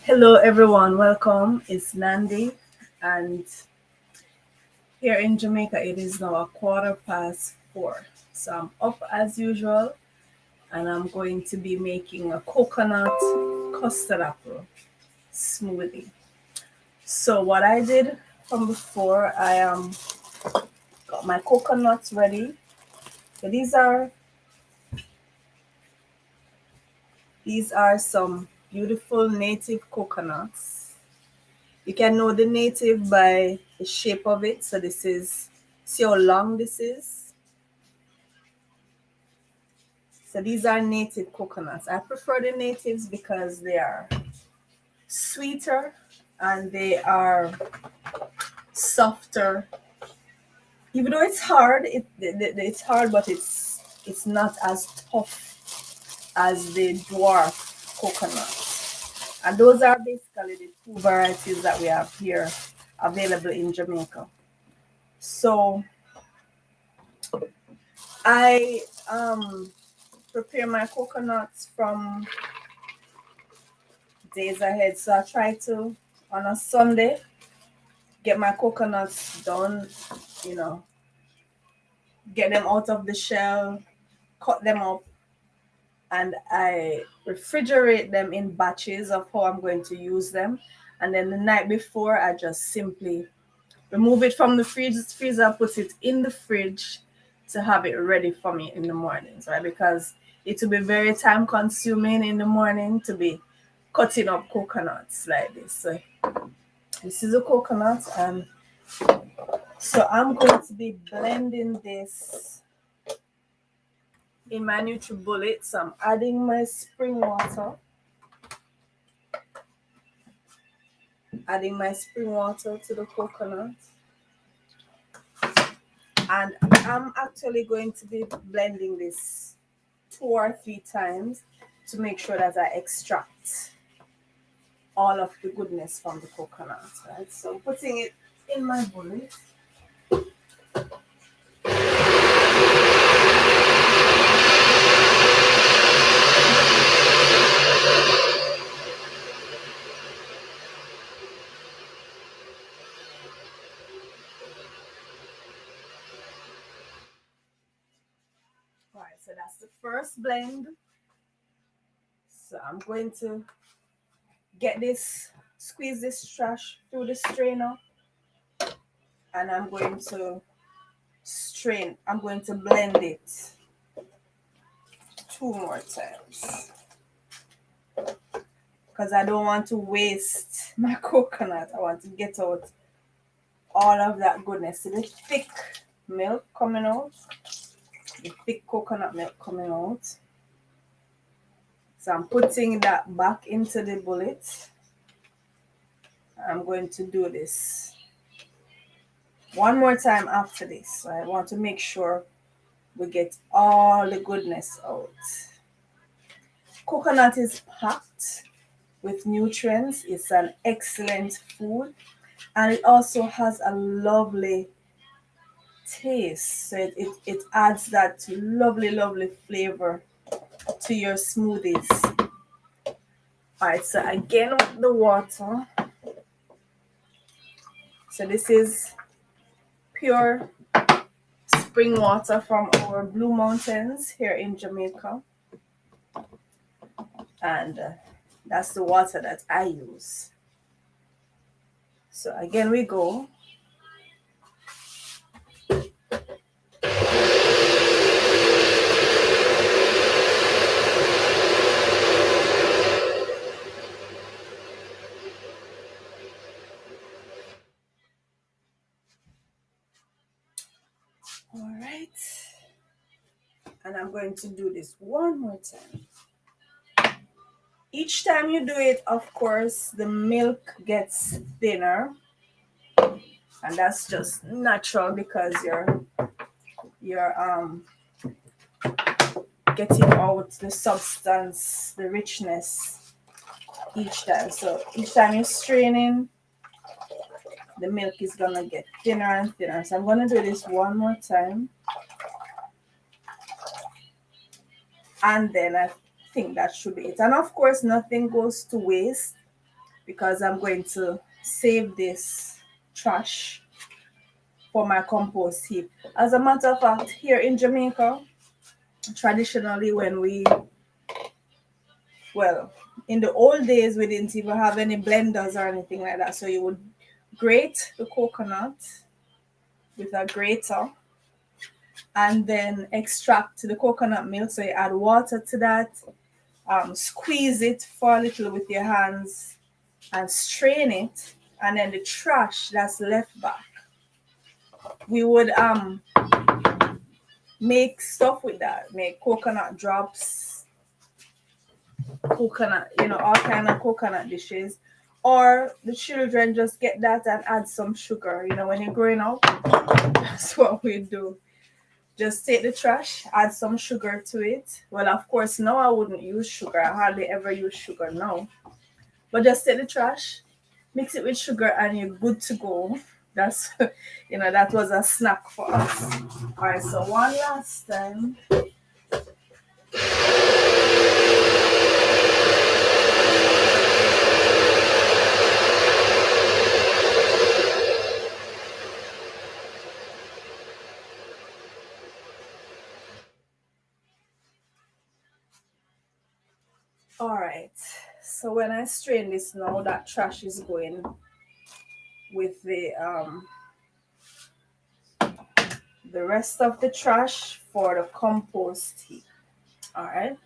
Hello, everyone. Welcome. It's Nandi, and here in Jamaica, it is now 4:15. So I'm up as usual, and I'm going to be making a coconut custard apple smoothie. So what I did from before, I got my coconuts ready. So these are some beautiful native coconuts. You can know the native by the shape of it. So see how long this is. So these are native coconuts. I prefer the natives because they are sweeter and they are softer. Even though it's hard, it's hard, but it's not as tough as the dwarf coconut. And those are basically the two varieties that we have here available in Jamaica. So I prepare my coconuts from days ahead. So I try to on a Sunday get my coconuts done, you know, get them out of the shell, cut them up, and I refrigerate them in batches of how I'm going to use them. And then the night before, I just simply remove it from the freezer, put it in the fridge to have it ready for me in the mornings, right? Because it will be very time consuming in the morning to be cutting up coconuts like this. So this is a coconut, and so I'm going to be blending this in my NutriBullet. So I'm adding my spring water to the coconut. And I'm actually going to be blending this 2 or 3 times to make sure that I extract all of the goodness from the coconut, right? So I'm putting it in my bullet. All right, so that's the first blend. So I'm going to squeeze this trash through the strainer, and I'm going to blend it 2 more times because I don't want to waste my coconut. I want to get out all of that goodness. See the thick milk coming out, the thick coconut milk coming out. So I'm putting that back into the bullet. I'm going to do this one more time after this. So I want to make sure we get all the goodness out. Coconut is packed with nutrients. It's an excellent food, and it also has a lovely taste. So it adds that lovely, lovely flavor to your smoothies. All right, so again with the water. So this is pure spring water from our Blue Mountains here in Jamaica. And that's the water that I use. So again we go. All right. And I'm going to do this one more time. Each time you do it, of course, the milk gets thinner. And that's just natural because you're getting out the substance, the richness each time. So each time you're straining, the milk is gonna get thinner and thinner. So I'm gonna do this one more time. And then I think that should be it. And of course, nothing goes to waste. because I'm going to save this trash for my compost heap. As a matter of fact, here in Jamaica, traditionally well, in the old days, we didn't even have any blenders or anything like that. So you would grate the coconut with a grater and then extract the coconut milk. So you add water to that, squeeze it for a little with your hands and strain it. And then the trash that's left back, we would make stuff with that, make coconut drops, coconut, all kind of coconut dishes. Or the children just get that and add some sugar. When you're growing up, that's what we do. Just take the trash, add some sugar to it. Well, of course, now I wouldn't use sugar. I hardly ever use sugar now. But just take the trash, mix it with sugar, and you're good to go. That's, that was a snack for us. All right, so one last time. All right, so when I strain this now, that trash is going with the rest of the trash for the compost heap. All right,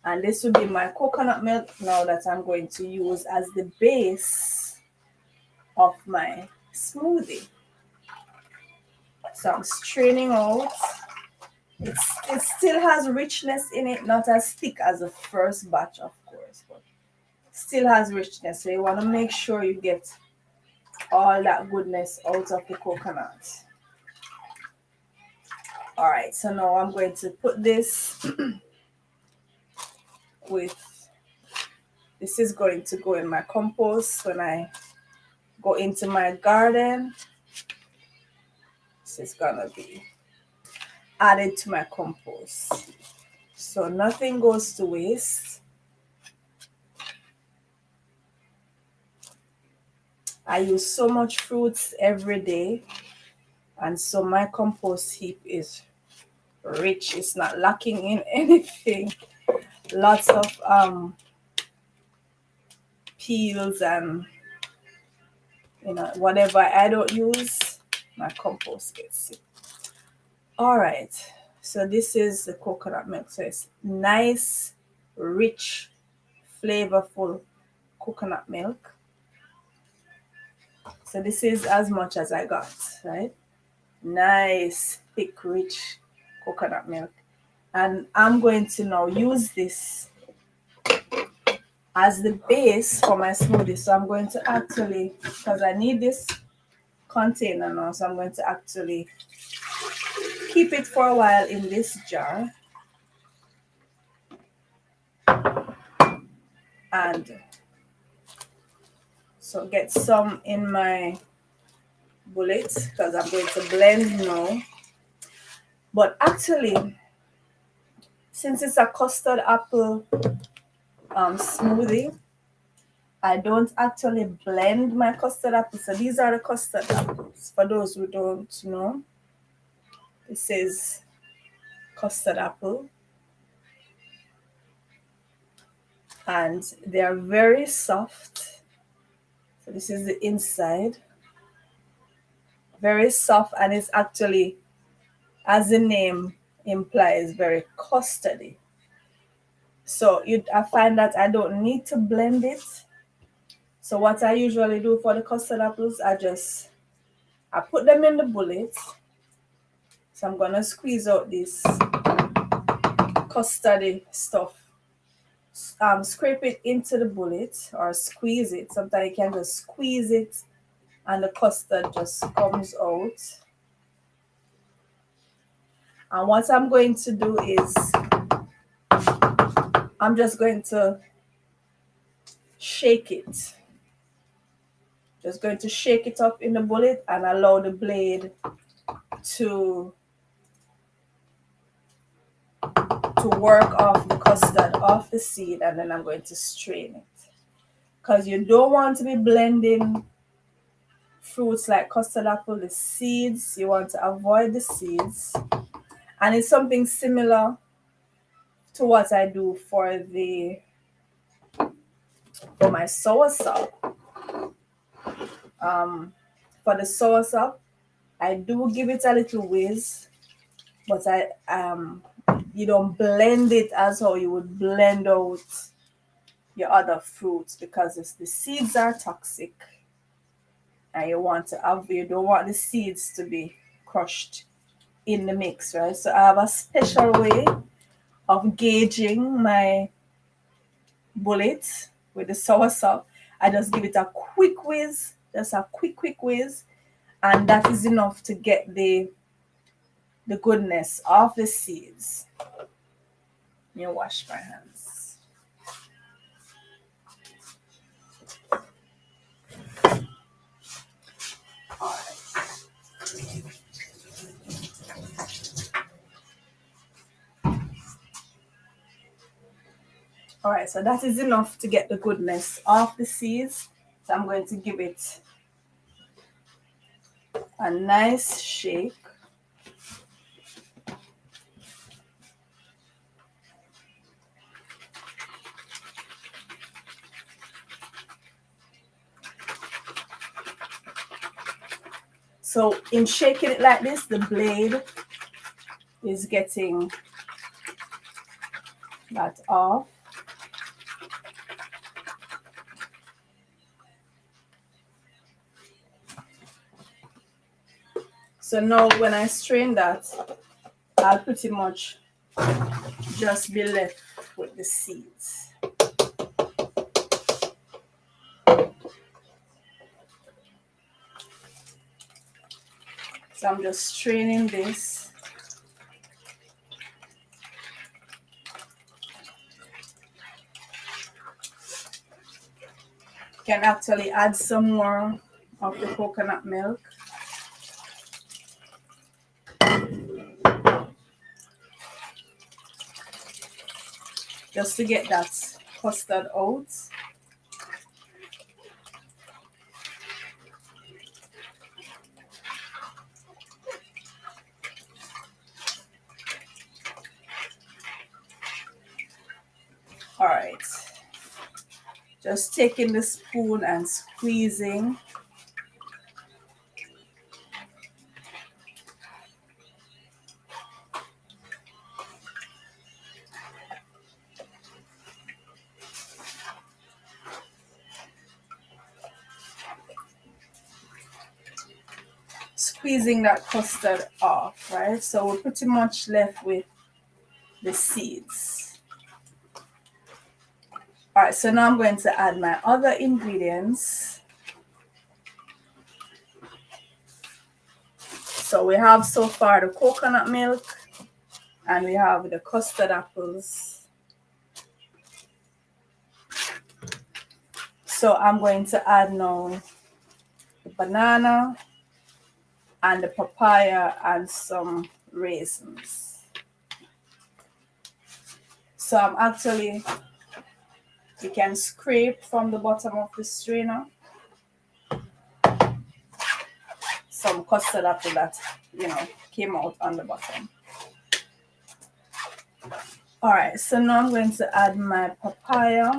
and this will be my coconut milk now that I'm going to use as the base of my smoothie. So I'm straining out. It still has richness in it, not as thick as the first batch, of course, but still has richness. So you want to make sure you get all that goodness out of the coconut. All right, so now I'm going to put this this is going to go in my compost when I go into my garden. This is gonna be added to my compost. So nothing goes to waste. I use so much fruits every day, and so my compost heap is rich. It's not lacking in anything. Lots of peels and whatever I don't use, my compost gets it. All right, so this is the coconut milk. So it's nice, rich, flavorful coconut milk. So this is as much as I got, right? Nice, thick, rich coconut milk. And I'm going to now use this as the base for my smoothie. So I'm going to actually, because I need this container now, so I'm going to actually keep it for a while in this jar. And so get some in my bullet because I'm going to blend now. But actually, since it's a custard apple smoothie, I don't actually blend my custard apples. So these are the custard apples. For those who don't know, this is custard apple. And they are very soft. So this is the inside. Very soft, and it's actually, as the name implies, very custardy. So I find that I don't need to blend it. So what I usually do for the custard apples, I put them in the bullet. So I'm gonna squeeze out this custardy stuff. Scrape it into the bullet or squeeze it. Sometimes you can just squeeze it and the custard just comes out. And what I'm going to do is I'm just going to shake it. Just going to shake it up in the bullet and allow the blade to work off the custard, off the seed, and then I'm going to strain it. because you don't want to be blending fruits like custard apple, the seeds. You want to avoid the seeds. And it's something similar to what I do for my soursop. For the soursop, I do give it a little whiz, but you don't blend it as how you would blend out your other fruits, because the seeds are toxic, and you don't want the seeds to be crushed in the mix, right? So I have a special way of gauging my bullet with the soursop. I just give it a quick whiz, just a quick whiz, and that is enough to get the goodness of the seeds. Let me wash my hands. All right. All right, so that is enough to get the goodness of the seeds. So I'm going to give it a nice shake. So in shaking it like this, the blade is getting that off. So now when I strain that, I'll pretty much just be left with the seeds. So I'm just straining this. You can actually add some more of the coconut milk. Just to get that custard out. All right. Just taking the spoon and squeezing. Squeezing that custard off, right? So we're pretty much left with the seeds. All right, so now I'm going to add my other ingredients. So we have so far the coconut milk, and we have the custard apples. So I'm going to add now the banana and the papaya and some raisins. So I'm actually, you can scrape from the bottom of the strainer some custard apple that, came out on the bottom. All right, so now I'm going to add my papaya.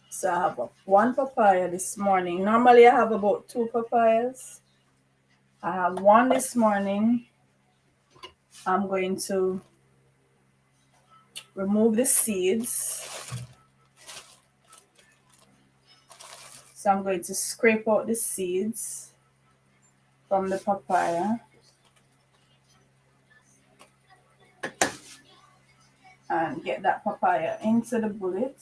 So I have one papaya this morning. Normally I have about 2 papayas. I have one this morning. I'm going to remove the seeds. So I'm going to scrape out the seeds from the papaya. And get that papaya into the bullet.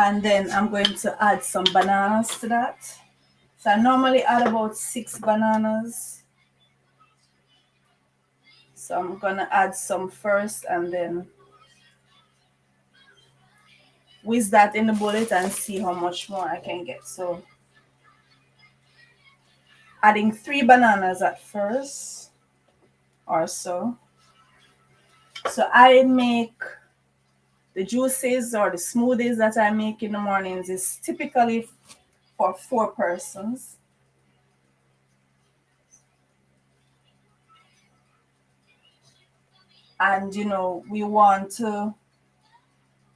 And then I'm going to add some bananas to that. So I normally add about 6 bananas. So I'm gonna add some first and then whisk that in the bullet and see how much more I can get. So adding 3 bananas at first or so. So I make the juices or the smoothies that I make in the mornings is typically for 4 persons. And we want to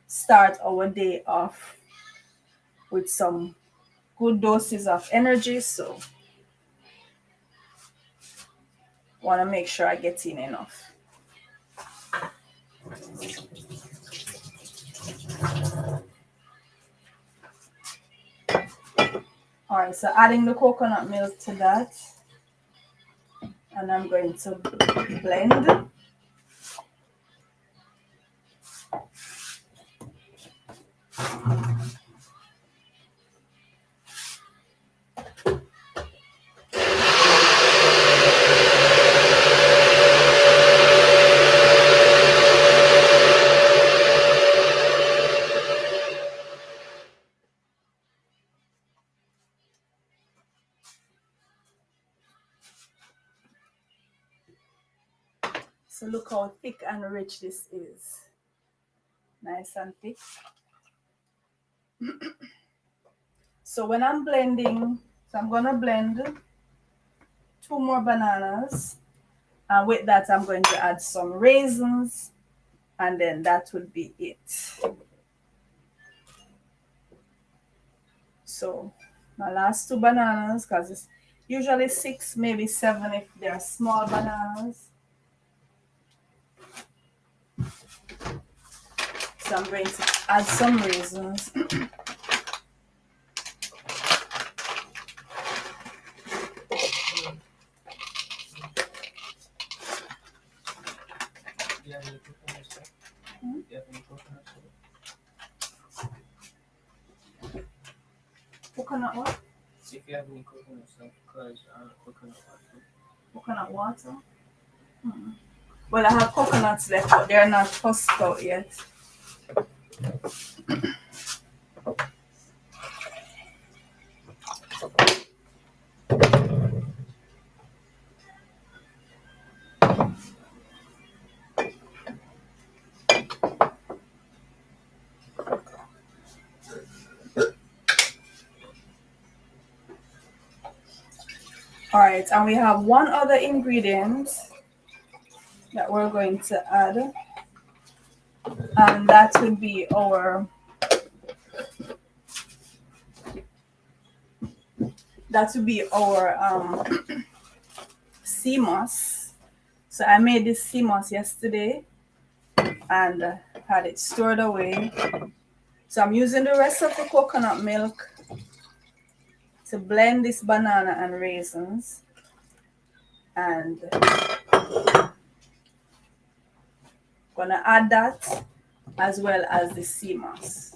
start our day off with some good doses of energy, so want to make sure I get in enough. All right, so adding the coconut milk to that, and I'm going to blend. So look how thick and rich this is. Nice and thick. So when I'm blending, so I'm gonna blend 2 more bananas, and with that I'm going to add some raisins, and then that would be it. So my last 2 bananas, because it's usually 6, maybe 7 if they're small bananas. So I'm going to add some raisins. Coconut what? If you have any coconut stuff, because coconut water. Coconut water? Well, I have coconuts left, but they're not tossed out yet. All right, and we have one other ingredient that we're going to add, and that would be our sea moss. So I made this sea moss yesterday and had it stored away. So I'm using the rest of the coconut milk to blend this banana and raisins, and gonna add that as well as the sea moss.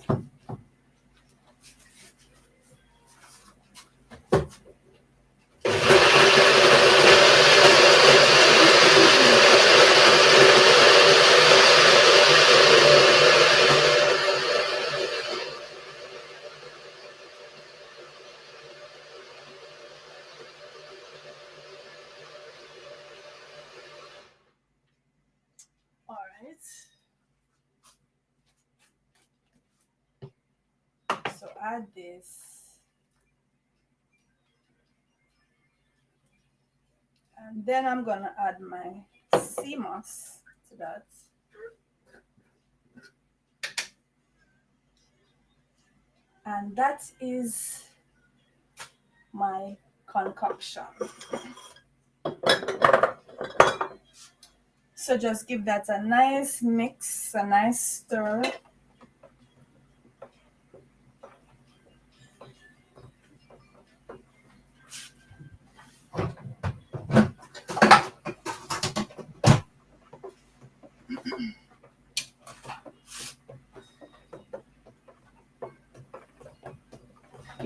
All right. So add this. And then I'm gonna add my sea moss to that. And that is my concoction. So just give that a nice mix, a nice stir.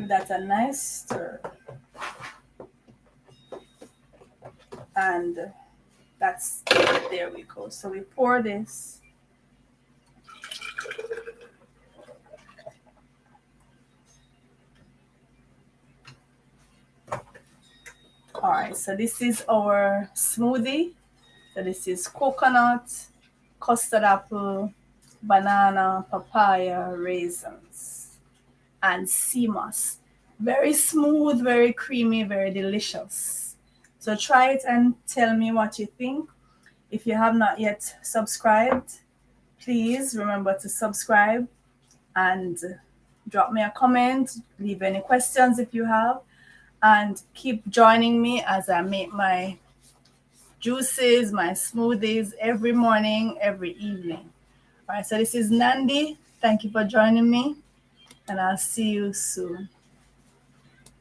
Give that a nice stir. And that's it. There we go. So we pour this. All right, so this is our smoothie. So this is coconut, custard apple, banana, papaya, raisins, and sea moss. Very smooth, very creamy, very delicious. So try it and tell me what you think. If you have not yet subscribed, please remember to subscribe and drop me a comment, leave any questions if you have, and keep joining me as I make my juices, my smoothies every morning, every evening. All right, so this is Nandi. Thank you for joining me, and I'll see you soon.